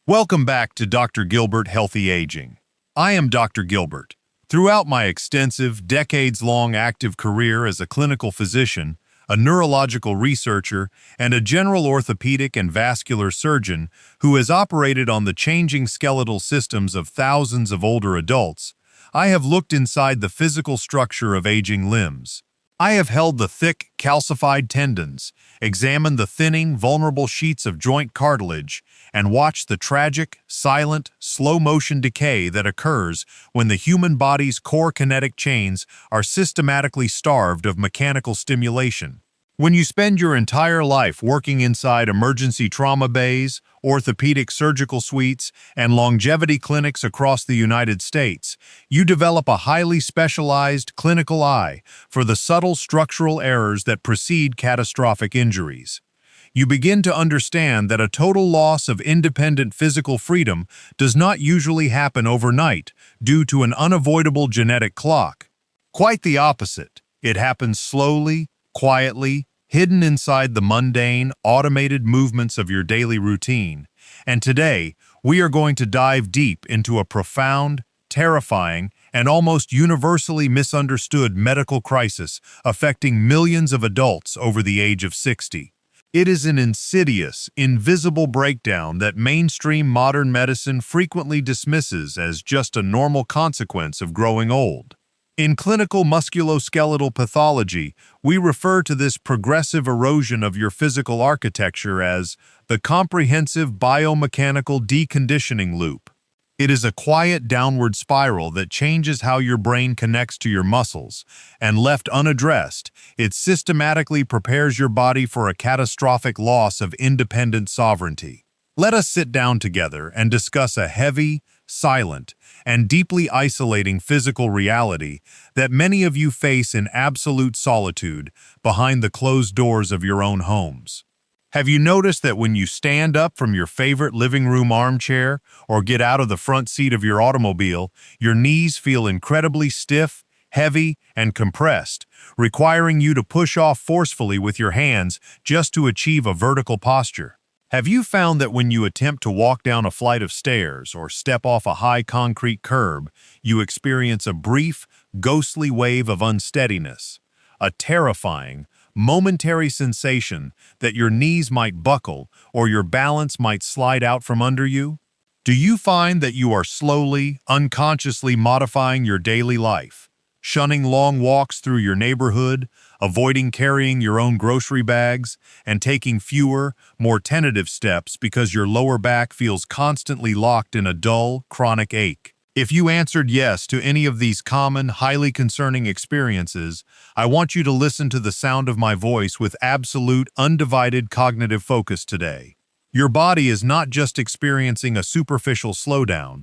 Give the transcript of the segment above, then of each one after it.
Welcome back to Dr. Gilbert Healthy Aging. I am Dr. Gilbert. Throughout my extensive, decades-long active career as a clinical physician, a neurological researcher, and a general orthopedic and vascular surgeon who has operated on the changing skeletal systems of thousands of older adults, I have looked inside the physical structure of aging limbs. I have held the thick, calcified tendons, examined the thinning, vulnerable sheets of joint cartilage, and watched the tragic, silent, slow-motion decay that occurs when the human body's core kinetic chains are systematically starved of mechanical stimulation. When you spend your entire life working inside emergency trauma bays, orthopedic surgical suites, and longevity clinics across the United States, you develop a highly specialized clinical eye for the subtle structural errors that precede catastrophic injuries. You begin to understand that a total loss of independent physical freedom does not usually happen overnight due to an unavoidable genetic clock. Quite the opposite. It happens slowly, quietly, hidden inside the mundane, automated movements of your daily routine. And today, we are going to dive deep into a profound, terrifying, and almost universally misunderstood medical crisis affecting millions of adults over the age of 60. It is an insidious, invisible breakdown that mainstream modern medicine frequently dismisses as just a normal consequence of growing old. In clinical musculoskeletal pathology, we refer to this progressive erosion of your physical architecture as the comprehensive biomechanical deconditioning loop. It is a quiet downward spiral that changes how your brain connects to your muscles, and left unaddressed, it systematically prepares your body for a catastrophic loss of independent sovereignty. Let us sit down together and discuss a heavy, silent, and deeply isolating physical reality that many of you face in absolute solitude behind the closed doors of your own homes. Have you noticed that when you stand up from your favorite living room armchair or get out of the front seat of your automobile, your knees feel incredibly stiff, heavy, and compressed, requiring you to push off forcefully with your hands just to achieve a vertical posture? Have you found that when you attempt to walk down a flight of stairs or step off a high concrete curb, you experience a brief, ghostly wave of unsteadiness, a terrifying, momentary sensation that your knees might buckle or your balance might slide out from under you? Do you find that you are slowly, unconsciously modifying your daily life, shunning long walks through your neighborhood, avoiding carrying your own grocery bags, and taking fewer, more tentative steps because your lower back feels constantly locked in a dull, chronic ache? If you answered yes to any of these common, highly concerning experiences, I want you to listen to the sound of my voice with absolute, undivided cognitive focus today. Your body is not just experiencing a superficial slowdown.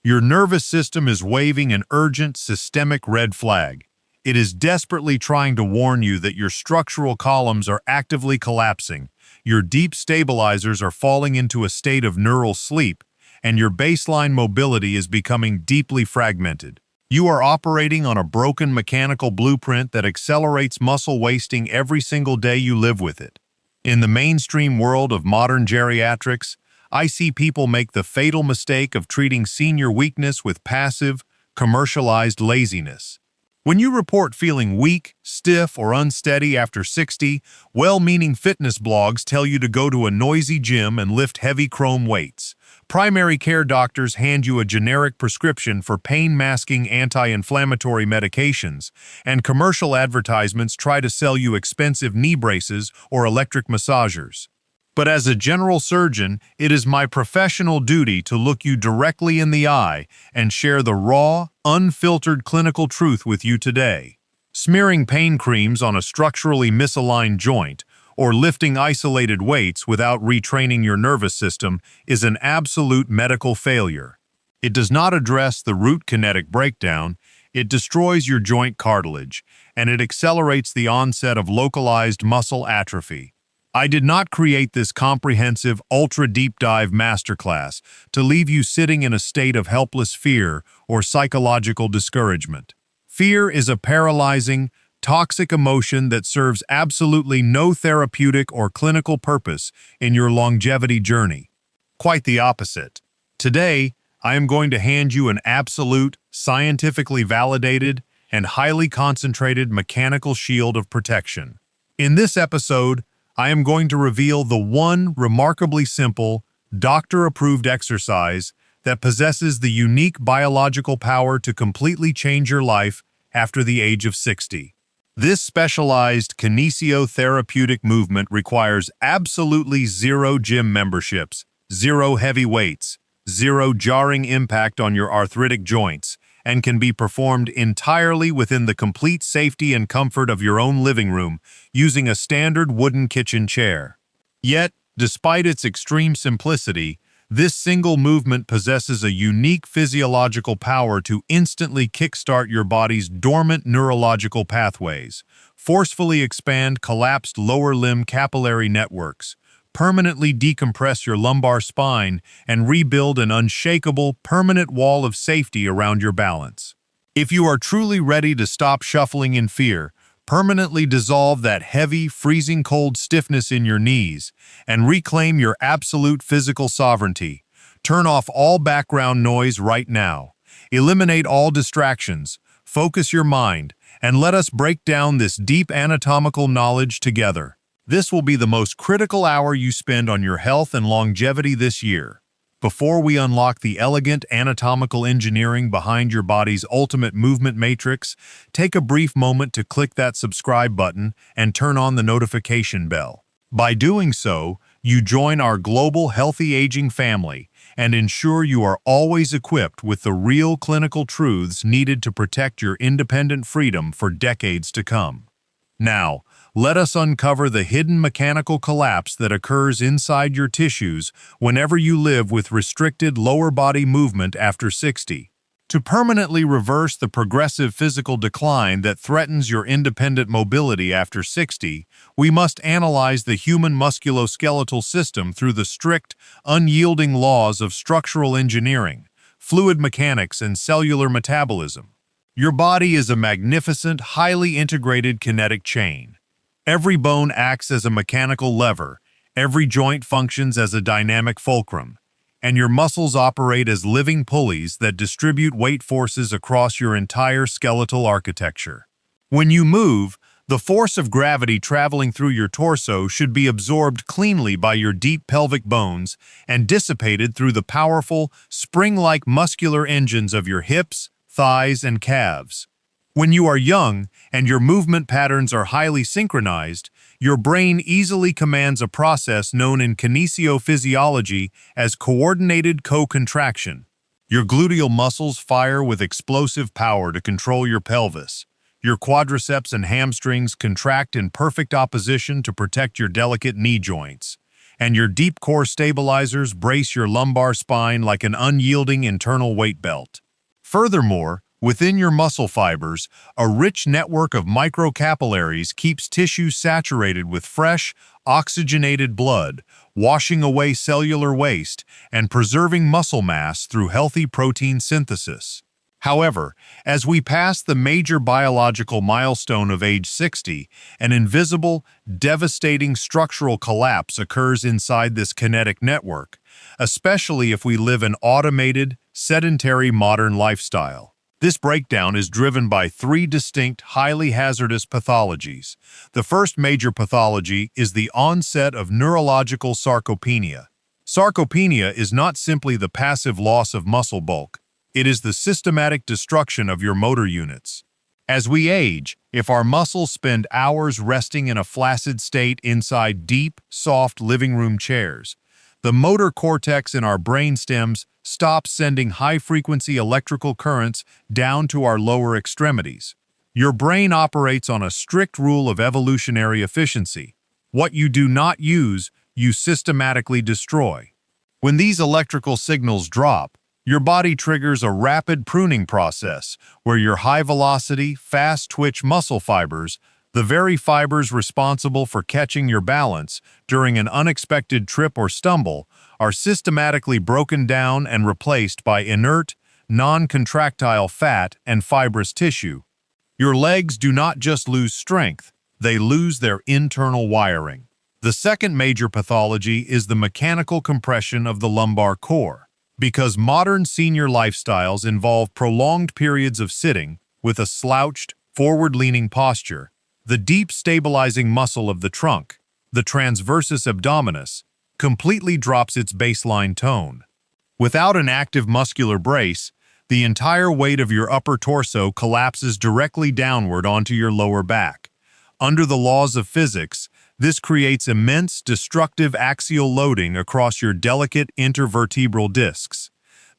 Your nervous system is waving an urgent, systemic red flag. It is desperately trying to warn you that your structural columns are actively collapsing, your deep stabilizers are falling into a state of neural sleep, and your baseline mobility is becoming deeply fragmented. You are operating on a broken mechanical blueprint that accelerates muscle wasting every single day you live with it. In the mainstream world of modern geriatrics, I see people make the fatal mistake of treating senior weakness with passive, commercialized laziness. When you report feeling weak, stiff, or unsteady after 60, well-meaning fitness blogs tell you to go to a noisy gym and lift heavy chrome weights. Primary care doctors hand you a generic prescription for pain-masking anti-inflammatory medications, and commercial advertisements try to sell you expensive knee braces or electric massagers. But as a general surgeon, it is my professional duty to look you directly in the eye and share the raw, unfiltered clinical truth with you today. Smearing pain creams on a structurally misaligned joint or lifting isolated weights without retraining your nervous system is an absolute medical failure. It does not address the root kinetic breakdown, it destroys your joint cartilage, and it accelerates the onset of localized muscle atrophy. I did not create this comprehensive, ultra-deep dive masterclass to leave you sitting in a state of helpless fear or psychological discouragement. Fear is a paralyzing, toxic emotion that serves absolutely no therapeutic or clinical purpose in your longevity journey. Quite the opposite. Today, I am going to hand you an absolute, scientifically validated, and highly concentrated mechanical shield of protection. In this episode, I am going to reveal the one remarkably simple, doctor-approved exercise that possesses the unique biological power to completely change your life after the age of 60. This specialized kinesiotherapeutic movement requires absolutely zero gym memberships, zero heavy weights, zero jarring impact on your arthritic joints, and can be performed entirely within the complete safety and comfort of your own living room using a standard wooden kitchen chair. Yet, despite its extreme simplicity, this single movement possesses a unique physiological power to instantly kickstart your body's dormant neurological pathways, forcefully expand collapsed lower limb capillary networks, permanently decompress your lumbar spine, and rebuild an unshakable, permanent wall of safety around your balance. If you are truly ready to stop shuffling in fear, permanently dissolve that heavy, freezing cold stiffness in your knees, and reclaim your absolute physical sovereignty, turn off all background noise right now. Eliminate all distractions, focus your mind, and let us break down this deep anatomical knowledge together. This will be the most critical hour you spend on your health and longevity this year. Before we unlock the elegant anatomical engineering behind your body's ultimate movement matrix, take a brief moment to click that subscribe button and turn on the notification bell. By doing so, you join our global healthy aging family and ensure you are always equipped with the real clinical truths needed to protect your independent freedom for decades to come. Now, let us uncover the hidden mechanical collapse that occurs inside your tissues whenever you live with restricted lower body movement after 60. To permanently reverse the progressive physical decline that threatens your independent mobility after 60, we must analyze the human musculoskeletal system through the strict, unyielding laws of structural engineering, fluid mechanics, and cellular metabolism. Your body is a magnificent, highly integrated kinetic chain. Every bone acts as a mechanical lever, every joint functions as a dynamic fulcrum, and your muscles operate as living pulleys that distribute weight forces across your entire skeletal architecture. When you move, the force of gravity traveling through your torso should be absorbed cleanly by your deep pelvic bones and dissipated through the powerful, spring-like muscular engines of your hips, thighs, and calves. When you are young and your movement patterns are highly synchronized, your brain easily commands a process known in kinesiophysiology as coordinated co-contraction. Your gluteal muscles fire with explosive power to control your pelvis. Your quadriceps and hamstrings contract in perfect opposition to protect your delicate knee joints. And your deep core stabilizers brace your lumbar spine like an unyielding internal weight belt. Furthermore, within your muscle fibers, a rich network of microcapillaries keeps tissue saturated with fresh, oxygenated blood, washing away cellular waste and preserving muscle mass through healthy protein synthesis. However, as we pass the major biological milestone of age 60, an invisible, devastating structural collapse occurs inside this kinetic network, especially if we live an automated, sedentary modern lifestyle. This breakdown is driven by three distinct, highly hazardous pathologies. The first major pathology is the onset of neurological sarcopenia. Sarcopenia is not simply the passive loss of muscle bulk. It is the systematic destruction of your motor units. As we age, if our muscles spend hours resting in a flaccid state inside deep, soft living room chairs, the motor cortex in our brain stems stops sending high-frequency electrical currents down to our lower extremities. Your brain operates on a strict rule of evolutionary efficiency. What you do not use, you systematically destroy. When these electrical signals drop, your body triggers a rapid pruning process where your high-velocity, fast-twitch muscle fibers, the very fibers responsible for catching your balance during an unexpected trip or stumble, are systematically broken down and replaced by inert, non-contractile fat and fibrous tissue. Your legs do not just lose strength, they lose their internal wiring. The second major pathology is the mechanical compression of the lumbar core. Because modern senior lifestyles involve prolonged periods of sitting with a slouched, forward-leaning posture, the deep stabilizing muscle of the trunk, the transversus abdominis, completely drops its baseline tone. Without an active muscular brace, the entire weight of your upper torso collapses directly downward onto your lower back. Under the laws of physics, this creates immense destructive axial loading across your delicate intervertebral discs.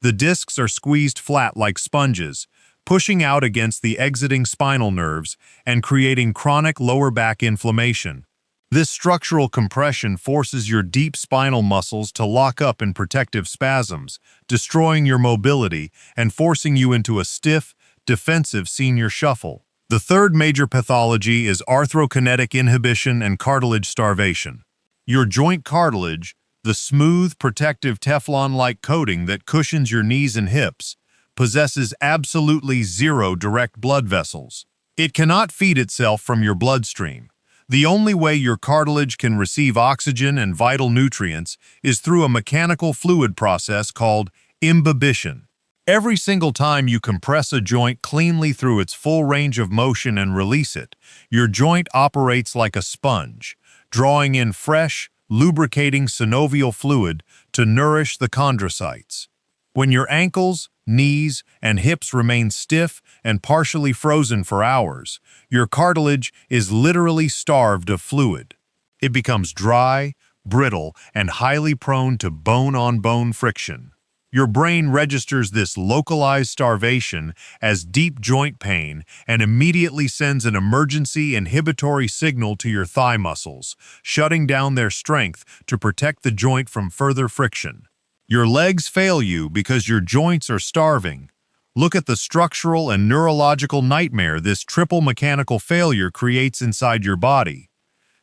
The discs are squeezed flat like sponges, pushing out against the exiting spinal nerves and creating chronic lower back inflammation. This structural compression forces your deep spinal muscles to lock up in protective spasms, destroying your mobility and forcing you into a stiff, defensive senior shuffle. The third major pathology is arthrokinetic inhibition and cartilage starvation. Your joint cartilage, the smooth, protective Teflon-like coating that cushions your knees and hips, possesses absolutely zero direct blood vessels. It cannot feed itself from your bloodstream. The only way your cartilage can receive oxygen and vital nutrients is through a mechanical fluid process called imbibition. Every single time you compress a joint cleanly through its full range of motion and release it, your joint operates like a sponge, drawing in fresh, lubricating synovial fluid to nourish the chondrocytes. When your ankles, knees, and hips remain stiff and partially frozen for hours, your cartilage is literally starved of fluid. It becomes dry, brittle, and highly prone to bone-on-bone friction. Your brain registers this localized starvation as deep joint pain and immediately sends an emergency inhibitory signal to your thigh muscles, shutting down their strength to protect the joint from further friction. Your legs fail you because your joints are starving. Look at the structural and neurological nightmare this triple mechanical failure creates inside your body.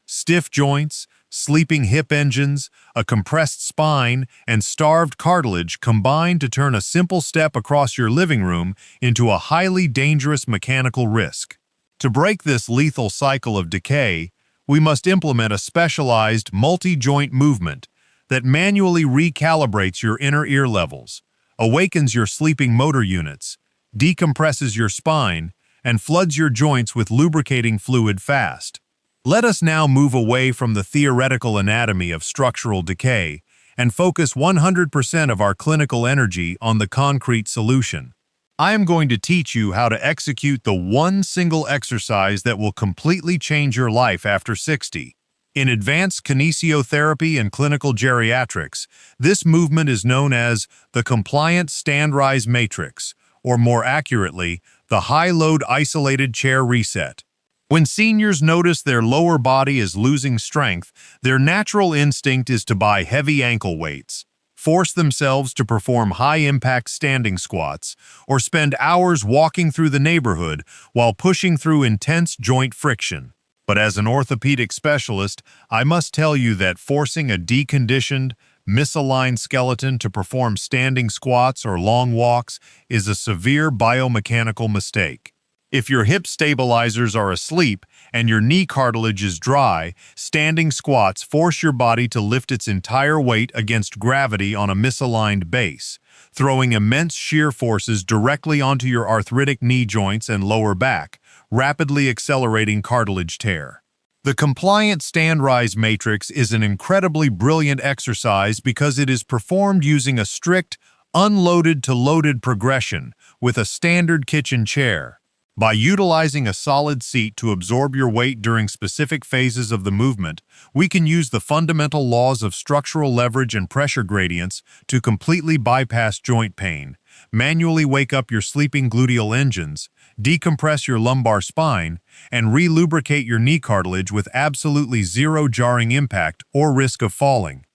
Stiff joints, sleeping hip engines, a compressed spine, and starved cartilage combine to turn a simple step across your living room into a highly dangerous mechanical risk. To break this lethal cycle of decay, we must implement a specialized multi-joint movement that manually recalibrates your inner ear levels, awakens your sleeping motor units, decompresses your spine, and floods your joints with lubricating fluid fast. Let us now move away from the theoretical anatomy of structural decay and focus 100% of our clinical energy on the concrete solution. I am going to teach you how to execute the one single exercise that will completely change your life after 60. In advanced kinesiotherapy and clinical geriatrics, this movement is known as the compliant stand-rise matrix, or more accurately, the high-load isolated chair reset. When seniors notice their lower body is losing strength, their natural instinct is to buy heavy ankle weights, force themselves to perform high-impact standing squats, or spend hours walking through the neighborhood while pushing through intense joint friction. But as an orthopedic specialist, I must tell you that forcing a deconditioned, misaligned skeleton to perform standing squats or long walks is a severe biomechanical mistake. If your hip stabilizers are asleep and your knee cartilage is dry, standing squats force your body to lift its entire weight against gravity on a misaligned base, throwing immense shear forces directly onto your arthritic knee joints and lower back, rapidly accelerating cartilage tear. The compliant stand-rise matrix is an incredibly brilliant exercise because it is performed using a strict, unloaded to loaded progression with a standard kitchen chair. By utilizing a solid seat to absorb your weight during specific phases of the movement, we can use the fundamental laws of structural leverage and pressure gradients to completely bypass joint pain, manually wake up your sleeping gluteal engines, decompress your lumbar spine, and re-lubricate your knee cartilage with absolutely zero jarring impact or risk of falling.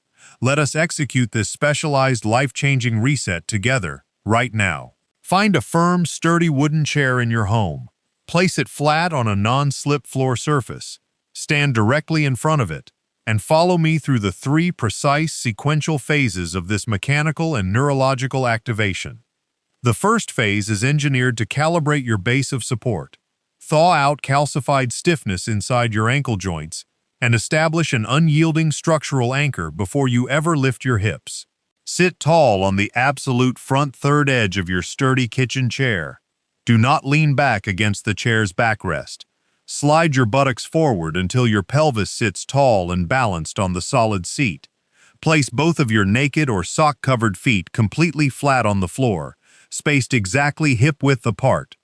Let us execute this specialized life-changing reset together, right now. Find a firm, sturdy wooden chair in your home. Place it flat on a non-slip floor surface. Stand directly in front of it, and follow me through the 3 precise sequential phases of this mechanical and neurological activation. The first phase is engineered to calibrate your base of support, thaw out calcified stiffness inside your ankle joints, and establish an unyielding structural anchor before you ever lift your hips. Sit tall on the absolute front third edge of your sturdy kitchen chair. Do not lean back against the chair's backrest. Slide your buttocks forward until your pelvis sits tall and balanced on the solid seat. Place both of your naked or sock-covered feet completely flat on the floor, spaced exactly hip-width apart.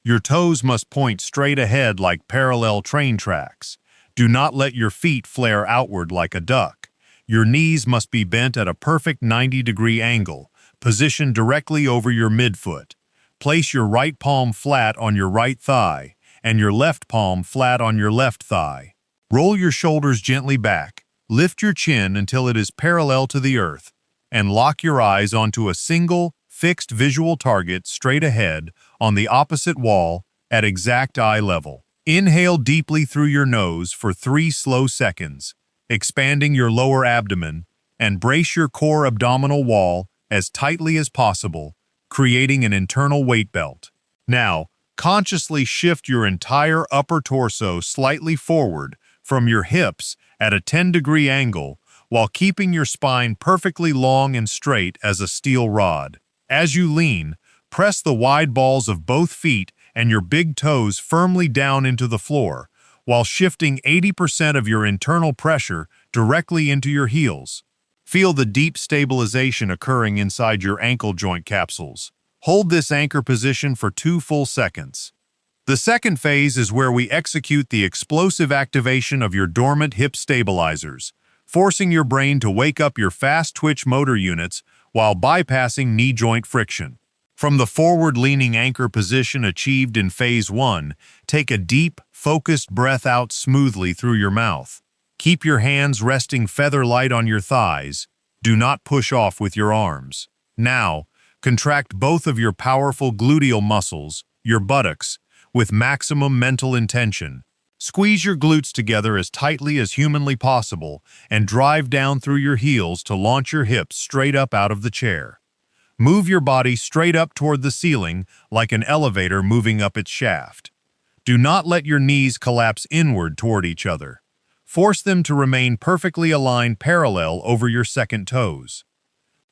Your toes must point straight ahead like parallel train tracks. Do not let your feet flare outward like a duck. Your knees must be bent at a perfect 90-degree angle, positioned directly over your midfoot. Place your right palm flat on your right thigh, and your left palm flat on your left thigh. Roll your shoulders gently back, lift your chin until it is parallel to the earth, and lock your eyes onto a single, fixed visual target straight ahead on the opposite wall at exact eye level. Inhale deeply through your nose for 3 slow seconds, expanding your lower abdomen, and brace your core abdominal wall as tightly as possible, creating an internal weight belt. Now, consciously shift your entire upper torso slightly forward from your hips at a 10-degree angle while keeping your spine perfectly long and straight as a steel rod. As you lean, press the wide balls of both feet and your big toes firmly down into the floor, while shifting 80% of your internal pressure directly into your heels. Feel the deep stabilization occurring inside your ankle joint capsules. Hold this anchor position for 2 full seconds. The second phase is where we execute the explosive activation of your dormant hip stabilizers, forcing your brain to wake up your fast-twitch motor units while bypassing knee joint friction. From the forward-leaning anchor position achieved in Phase 1, take a deep, focused breath out smoothly through your mouth. Keep your hands resting feather-light on your thighs. Do not push off with your arms. Now, contract both of your powerful gluteal muscles, your buttocks, with maximum mental intention. Squeeze your glutes together as tightly as humanly possible and drive down through your heels to launch your hips straight up out of the chair. Move your body straight up toward the ceiling like an elevator moving up its shaft. Do not let your knees collapse inward toward each other. Force them to remain perfectly aligned parallel over your second toes.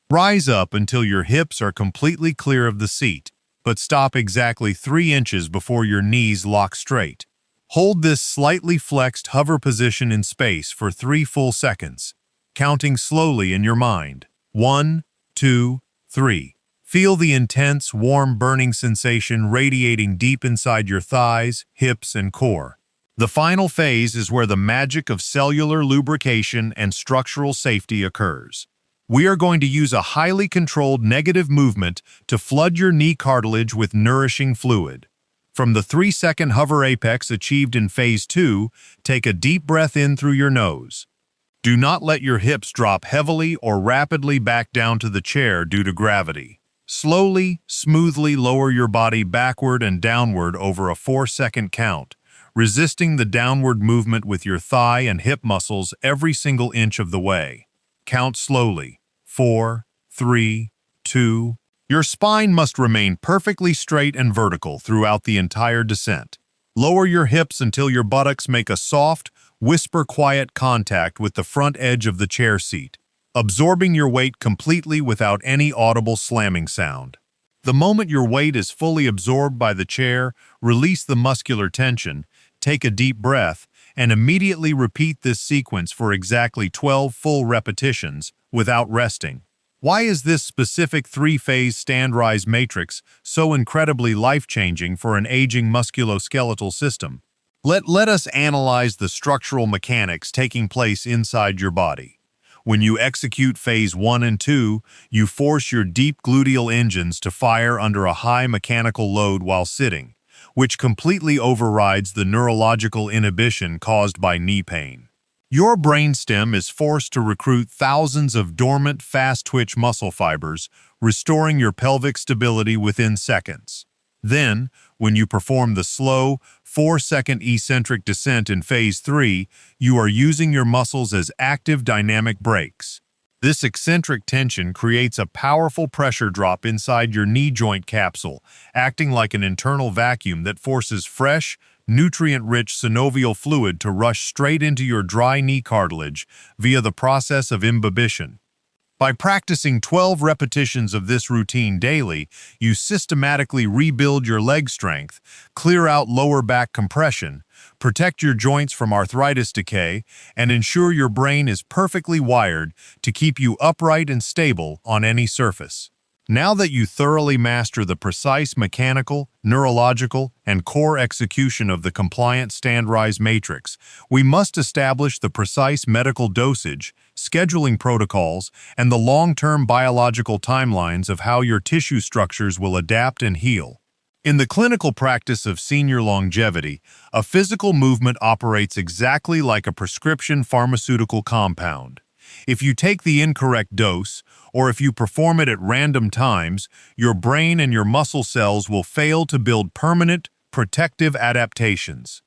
Rise up until your hips are completely clear of the seat, but stop exactly 3 inches before your knees lock straight. Hold this slightly flexed hover position in space for 3 full seconds, counting slowly in your mind. 1, 2, 3. Feel the intense, warm, burning sensation radiating deep inside your thighs, hips, and core. The final phase is where the magic of cellular lubrication and structural safety occurs. We are going to use a highly controlled negative movement to flood your knee cartilage with nourishing fluid. From the 3-second hover apex achieved in Phase 2, take a deep breath in through your nose. Do not let your hips drop heavily or rapidly back down to the chair due to gravity. Slowly, smoothly lower your body backward and downward over a 4-second count, resisting the downward movement with your thigh and hip muscles every single inch of the way. Count slowly. 4, 3, 2. Your spine must remain perfectly straight and vertical throughout the entire descent. Lower your hips until your buttocks make a soft, whisper-quiet contact with the front edge of the chair seat, absorbing your weight completely without any audible slamming sound. The moment your weight is fully absorbed by the chair, release the muscular tension, take a deep breath, and immediately repeat this sequence for exactly 12 full repetitions without resting. Why is this specific 3-phase stand-rise matrix so incredibly life-changing for an aging musculoskeletal system? Let us analyze the structural mechanics taking place inside your body. When you execute Phase 1 and 2, you force your deep gluteal engines to fire under a high mechanical load while sitting, which completely overrides the neurological inhibition caused by knee pain. Your brainstem is forced to recruit thousands of dormant, fast-twitch muscle fibers, restoring your pelvic stability within seconds. Then, when you perform the slow, 4-second eccentric descent in Phase 3, you are using your muscles as active dynamic brakes. This eccentric tension creates a powerful pressure drop inside your knee joint capsule, acting like an internal vacuum that forces fresh, nutrient-rich synovial fluid to rush straight into your dry knee cartilage via the process of imbibition. By practicing 12 repetitions of this routine daily, you systematically rebuild your leg strength, clear out lower back compression, protect your joints from arthritis decay, and ensure your brain is perfectly wired to keep you upright and stable on any surface. Now that you thoroughly master the precise mechanical, neurological, and core execution of the compliant stand-rise matrix, we must establish the precise medical dosage, scheduling protocols, and the long-term biological timelines of how your tissue structures will adapt and heal. In the clinical practice of senior longevity, a physical movement operates exactly like a prescription pharmaceutical compound. If you take the incorrect dose, or if you perform it at random times, your brain and your muscle cells will fail to build permanent, protective adaptations.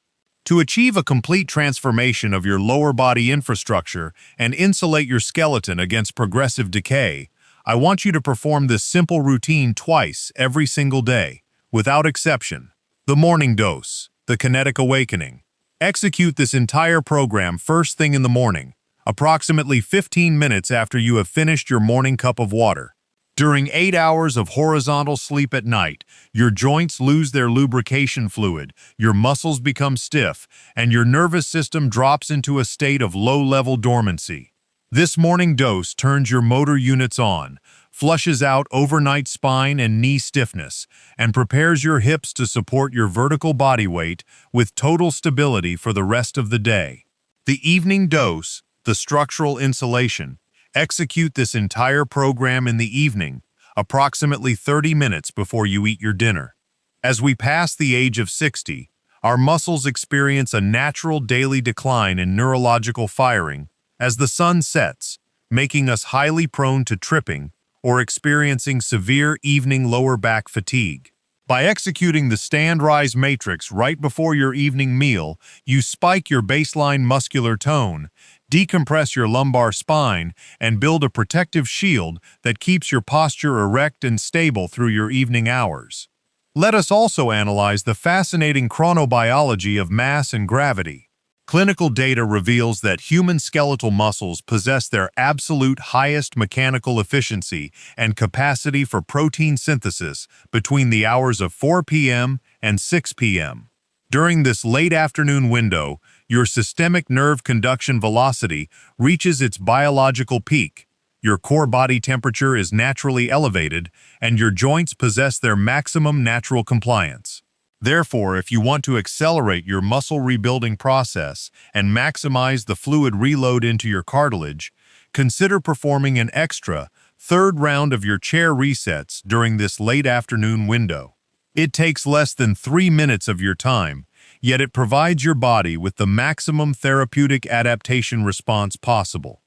To achieve a complete transformation of your lower body infrastructure and insulate your skeleton against progressive decay, I want you to perform this simple routine twice every single day, without exception. The morning dose, the kinetic awakening. Execute this entire program first thing in the morning, approximately 15 minutes after you have finished your morning cup of water. During 8 hours of horizontal sleep at night, your joints lose their lubrication fluid, your muscles become stiff, and your nervous system drops into a state of low-level dormancy. This morning dose turns your motor units on, flushes out overnight spine and knee stiffness, and prepares your hips to support your vertical body weight with total stability for the rest of the day. The evening dose, the structural insulation. Execute this entire program in the evening, approximately 30 minutes before you eat your dinner. As we pass the age of 60, our muscles experience a natural daily decline in neurological firing as the sun sets, making us highly prone to tripping or experiencing severe evening lower back fatigue. By executing the stand-rise matrix right before your evening meal, you spike your baseline muscular tone, decompress your lumbar spine, and build a protective shield that keeps your posture erect and stable through your evening hours. Let us also analyze the fascinating chronobiology of mass and gravity. Clinical data reveals that human skeletal muscles possess their absolute highest mechanical efficiency and capacity for protein synthesis between the hours of 4 p.m. and 6 p.m. During this late afternoon window, your systemic nerve conduction velocity reaches its biological peak, your core body temperature is naturally elevated, and your joints possess their maximum natural compliance. Therefore, if you want to accelerate your muscle rebuilding process and maximize the fluid reload into your cartilage, consider performing an extra third round of your chair resets during this late afternoon window. It takes less than 3 minutes of your time, yet it provides your body with the maximum therapeutic adaptation response possible.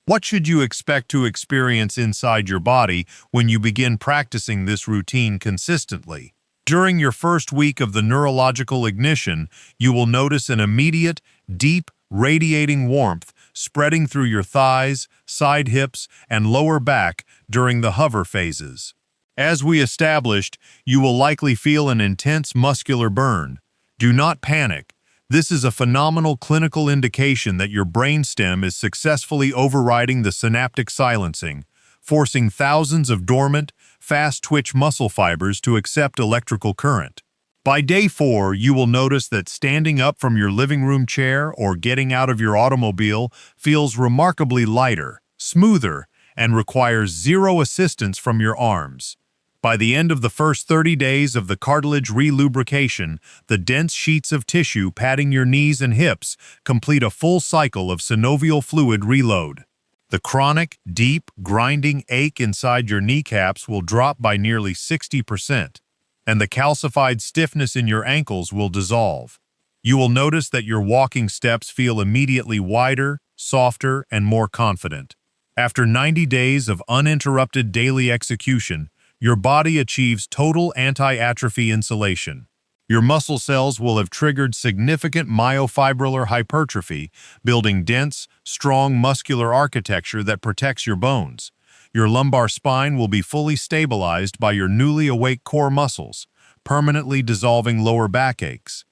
What should you expect to experience inside your body when you begin practicing this routine consistently? During your first week of the neurological ignition, you will notice an immediate, deep, radiating warmth spreading through your thighs, side hips, and lower back during the hover phases. As we established, you will likely feel an intense muscular burn. Do not panic. This is a phenomenal clinical indication that your brainstem is successfully overriding the synaptic silencing, forcing thousands of dormant, fast-twitch muscle fibers to accept electrical current. By day 4, you will notice that standing up from your living room chair or getting out of your automobile feels remarkably lighter, smoother, and requires zero assistance from your arms. By the end of the first 30 days of the cartilage re-lubrication, the dense sheets of tissue padding your knees and hips complete a full cycle of synovial fluid reload. The chronic, deep, grinding ache inside your kneecaps will drop by nearly 60%, and the calcified stiffness in your ankles will dissolve. You will notice that your walking steps feel immediately wider, softer, and more confident. After 90 days of uninterrupted daily execution, your body achieves total anti-atrophy insulation. Your muscle cells will have triggered significant myofibrillar hypertrophy, building dense, strong muscular architecture that protects your bones. Your lumbar spine will be fully stabilized by your newly awake core muscles, permanently dissolving lower backaches.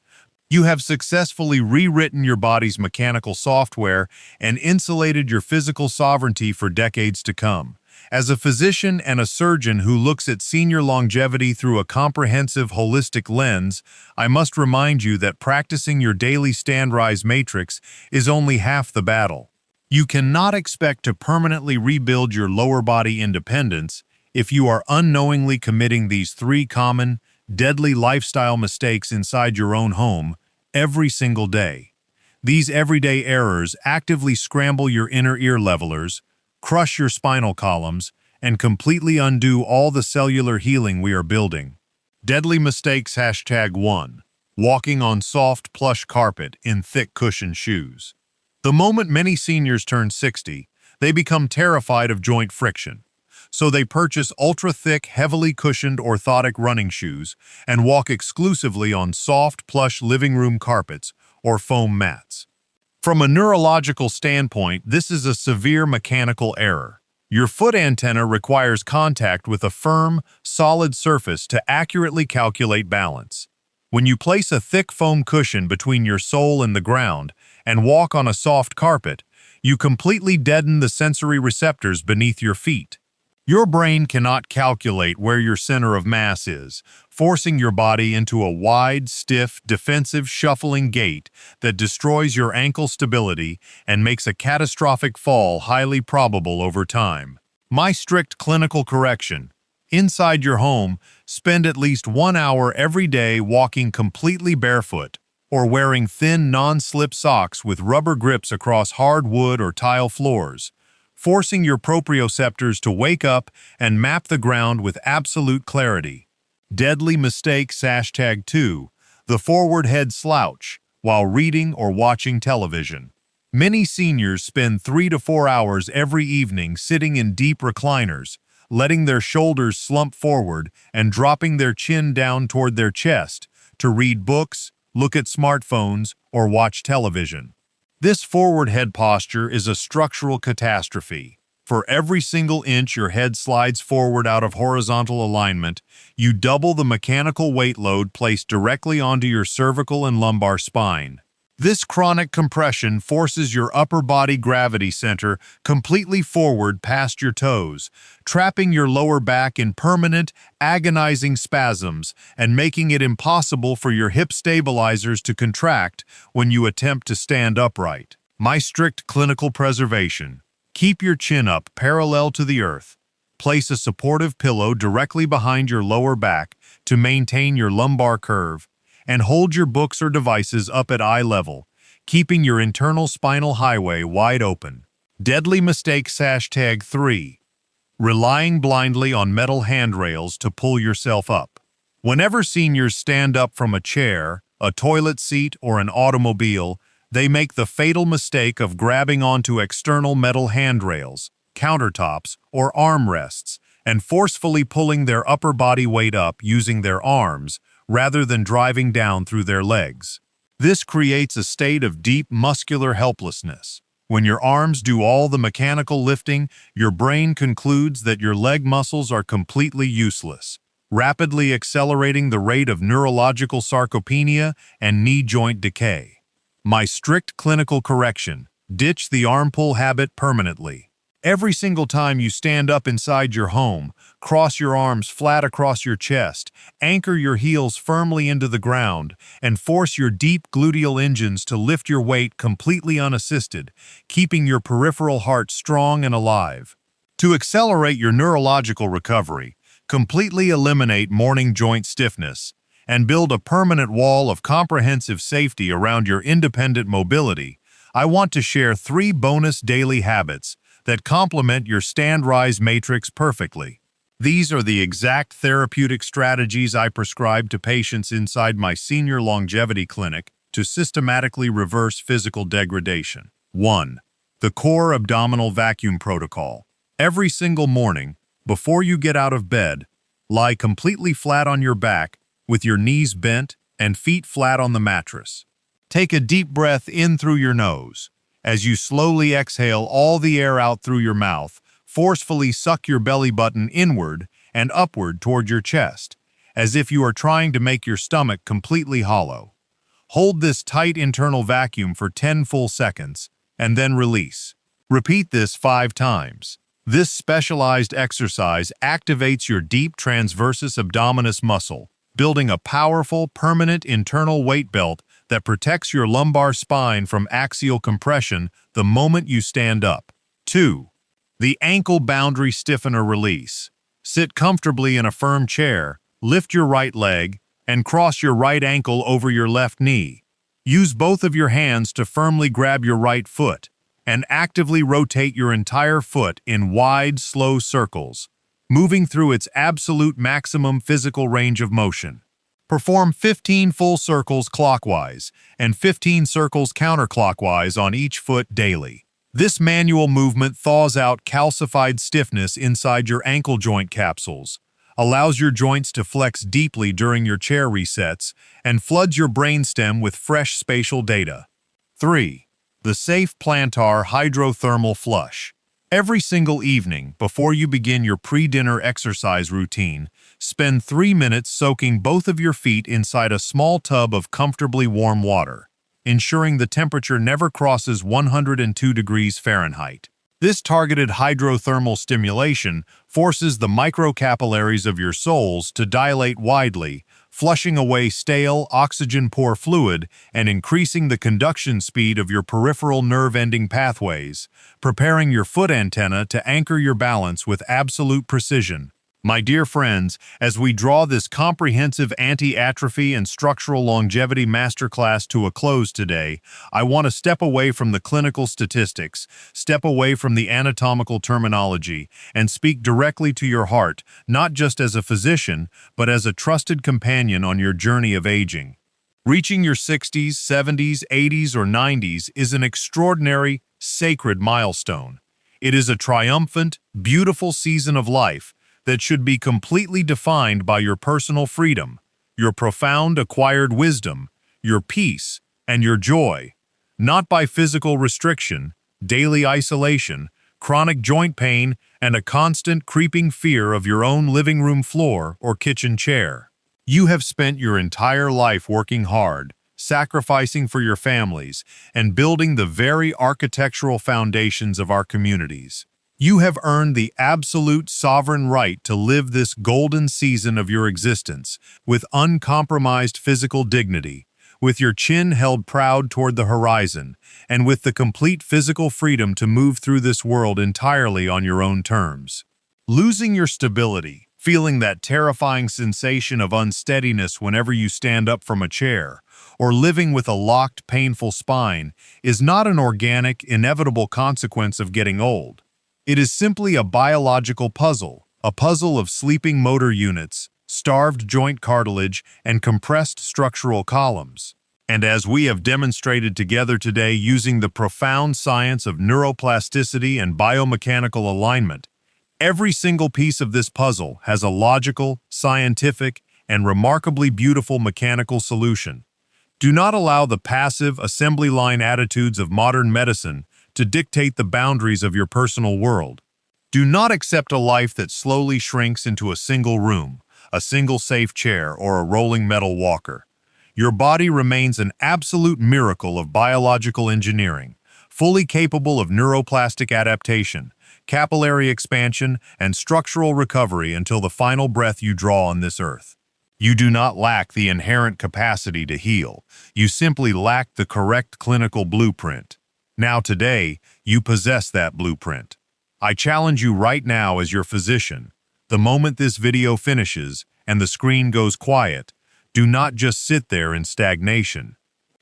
You have successfully rewritten your body's mechanical software and insulated your physical sovereignty for decades to come. As a physician and a surgeon who looks at senior longevity through a comprehensive, holistic lens, I must remind you that practicing your daily stand-rise matrix is only half the battle. You cannot expect to permanently rebuild your lower body independence if you are unknowingly committing these three common, deadly lifestyle mistakes inside your own home every single day. These everyday errors actively scramble your inner ear levelers, crush your spinal columns, and completely undo all the cellular healing we are building. Deadly mistakes #1. Walking on soft, plush carpet in thick cushioned shoes. The moment many seniors turn 60, they become terrified of joint friction. So they purchase ultra-thick, heavily cushioned orthotic running shoes and walk exclusively on soft, plush living room carpets or foam mats. From a neurological standpoint, this is a severe mechanical error. Your foot antenna requires contact with a firm, solid surface to accurately calculate balance. When you place a thick foam cushion between your sole and the ground and walk on a soft carpet, you completely deaden the sensory receptors beneath your feet. Your brain cannot calculate where your center of mass is, forcing your body into a wide, stiff, defensive, shuffling gait that destroys your ankle stability and makes a catastrophic fall highly probable over time. My strict clinical correction: inside your home, spend at least 1 hour every day walking completely barefoot or wearing thin, non-slip socks with rubber grips across hard wood or tile floors, forcing your proprioceptors to wake up and map the ground with absolute clarity. Deadly mistake #2, the forward head slouch while reading or watching television. Many seniors spend 3 to 4 hours every evening sitting in deep recliners, letting their shoulders slump forward and dropping their chin down toward their chest to read books, look at smartphones, or watch television. This forward head posture is a structural catastrophe. For every single inch your head slides forward out of horizontal alignment, you double the mechanical weight load placed directly onto your cervical and lumbar spine. This chronic compression forces your upper body gravity center completely forward past your toes, trapping your lower back in permanent, agonizing spasms and making it impossible for your hip stabilizers to contract when you attempt to stand upright. My strict clinical preservation: keep your chin up parallel to the earth. Place a supportive pillow directly behind your lower back to maintain your lumbar curve, and hold your books or devices up at eye level, keeping your internal spinal highway wide open. Deadly mistake #3. Relying blindly on metal handrails to pull yourself up. Whenever seniors stand up from a chair, a toilet seat, or an automobile, they make the fatal mistake of grabbing onto external metal handrails, countertops, or armrests, and forcefully pulling their upper body weight up using their arms, rather than driving down through their legs. This creates a state of deep muscular helplessness. When your arms do all the mechanical lifting, your brain concludes that your leg muscles are completely useless, rapidly accelerating the rate of neurological sarcopenia and knee joint decay. My strict clinical correction: ditch the arm pull habit permanently. Every single time you stand up inside your home, cross your arms flat across your chest, anchor your heels firmly into the ground, and force your deep gluteal engines to lift your weight completely unassisted, keeping your peripheral heart strong and alive. To accelerate your neurological recovery, completely eliminate morning joint stiffness, and build a permanent wall of comprehensive safety around your independent mobility, I want to share 3 bonus daily habits that complement your stand-rise matrix perfectly. These are the exact therapeutic strategies I prescribe to patients inside my senior longevity clinic to systematically reverse physical degradation. 1. The core abdominal vacuum protocol. Every single morning, before you get out of bed, lie completely flat on your back with your knees bent and feet flat on the mattress. Take a deep breath in through your nose. As you slowly exhale all the air out through your mouth, forcefully suck your belly button inward and upward toward your chest, as if you are trying to make your stomach completely hollow. Hold this tight internal vacuum for 10 full seconds, and then release. Repeat this 5 times. This specialized exercise activates your deep transversus abdominis muscle, building a powerful, permanent internal weight belt that protects your lumbar spine from axial compression the moment you stand up. 2. The ankle boundary stiffener release. Sit comfortably in a firm chair, lift your right leg, and cross your right ankle over your left knee. Use both of your hands to firmly grab your right foot, and actively rotate your entire foot in wide, slow circles, moving through its absolute maximum physical range of motion. Perform 15 full circles clockwise and 15 circles counterclockwise on each foot daily. This manual movement thaws out calcified stiffness inside your ankle joint capsules, allows your joints to flex deeply during your chair resets, and floods your brainstem with fresh spatial data. 3. The safe plantar hydrothermal flush. Every single evening, before you begin your pre-dinner exercise routine, spend 3 minutes soaking both of your feet inside a small tub of comfortably warm water, ensuring the temperature never crosses 102 degrees Fahrenheit. This targeted hydrothermal stimulation forces the microcapillaries of your soles to dilate widely, flushing away stale, oxygen-poor fluid and increasing the conduction speed of your peripheral nerve-ending pathways, preparing your foot antenna to anchor your balance with absolute precision. My dear friends, as we draw this comprehensive anti-atrophy and structural longevity masterclass to a close today, I want to step away from the clinical statistics, step away from the anatomical terminology, and speak directly to your heart, not just as a physician, but as a trusted companion on your journey of aging. Reaching your 60s, 70s, 80s, or 90s is an extraordinary, sacred milestone. It is a triumphant, beautiful season of life that should be completely defined by your personal freedom, your profound acquired wisdom, your peace, and your joy, not by physical restriction, daily isolation, chronic joint pain, and a constant creeping fear of your own living room floor or kitchen chair. You have spent your entire life working hard, sacrificing for your families, and building the very architectural foundations of our communities. You have earned the absolute sovereign right to live this golden season of your existence with uncompromised physical dignity, with your chin held proud toward the horizon, and with the complete physical freedom to move through this world entirely on your own terms. Losing your stability, feeling that terrifying sensation of unsteadiness whenever you stand up from a chair, or living with a locked, painful spine is not an organic, inevitable consequence of getting old. It is simply a biological puzzle, a puzzle of sleeping motor units, starved joint cartilage, and compressed structural columns. And as we have demonstrated together today using the profound science of neuroplasticity and biomechanical alignment, every single piece of this puzzle has a logical, scientific, and remarkably beautiful mechanical solution. Do not allow the passive, assembly line attitudes of modern medicine to dictate the boundaries of your personal world. Do not accept a life that slowly shrinks into a single room, a single safe chair, or a rolling metal walker. Your body remains an absolute miracle of biological engineering, fully capable of neuroplastic adaptation, capillary expansion, and structural recovery until the final breath you draw on this earth. You do not lack the inherent capacity to heal. You simply lack the correct clinical blueprint. Now today, you possess that blueprint. I challenge you right now as your physician, the moment this video finishes and the screen goes quiet, do not just sit there in stagnation.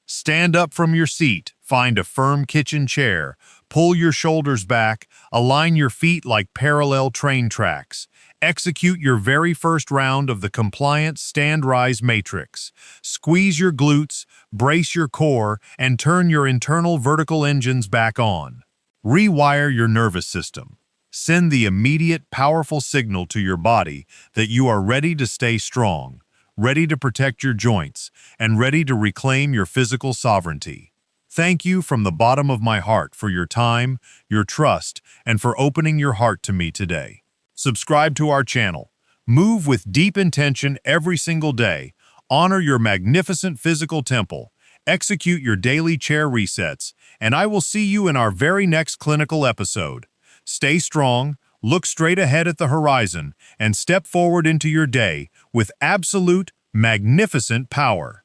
Stand up from your seat, find a firm kitchen chair, pull your shoulders back, align your feet like parallel train tracks. Execute your very first round of the compliant stand-rise matrix. Squeeze your glutes, brace your core, and turn your internal vertical engines back on. Rewire your nervous system. Send the immediate, powerful signal to your body that you are ready to stay strong, ready to protect your joints, and ready to reclaim your physical sovereignty. Thank you from the bottom of my heart for your time, your trust, and for opening your heart to me today. Subscribe to our channel. Move with deep intention every single day. Honor your magnificent physical temple execute your daily chair resets, and I will see you in our very next clinical episode. Stay strong, look straight ahead at the horizon, and step forward into your day with absolute, magnificent power.